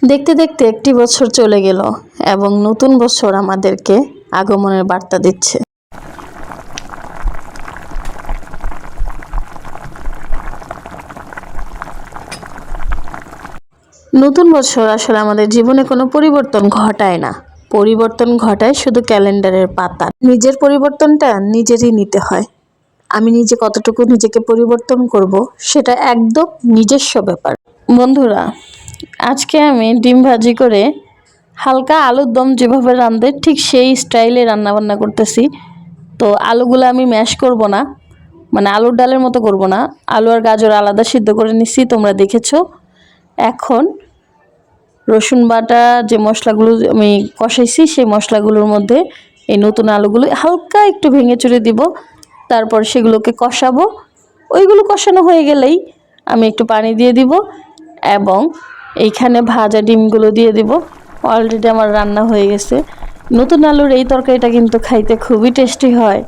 দেখতে দেখতে একটি বছর চলে গেল এবং নতুন বছর আমাদেরকে আগমনের বার্তা দিচ্ছে। নতুন বছর আসলে আমাদের জীবনে কোনো পরিবর্তন ঘটায় না, পরিবর্তন ঘটায় শুধু ক্যালেন্ডারের পাতা। নিজের পরিবর্তনটা নিজেরই নিতে হয়। আমি নিজে কতটুকু নিজেকে পরিবর্তন করব সেটা একদম নিজস্ব ব্যাপার। বন্ধুরা, আজকে আমি ডিম ভাজি করে হালকা আলুর দম যেভাবে রাঁধে ঠিক সেই স্টাইলে রান্নাবান্না করতেছি। তো আলুগুলো আমি ম্যাশ করব না, মানে আলুর ডালের মতো করব না, আলু আর গাজর আলাদা সিদ্ধ করে নিচ্ছি, তোমরা দেখেছো। এখন রসুন বাটা যে মশলাগুলো আমি কষাইছি সেই মশলাগুলোর মধ্যে এই নতুন আলুগুলো হালকা একটু ভেঙে চুরে দিব, তারপর সেগুলোকে কষাবো। ওইগুলো কষানো হয়ে গেলেই আমি একটু পানি দিয়ে দিব এবং এইখানে ভাজা ডিমগুলো দিয়ে দিব। অলরেডি আমার রান্না হয়ে গেছে। নতুন আলুর এই তরকারিটা কিন্তু খাইতে খুবই টেস্টি হয়।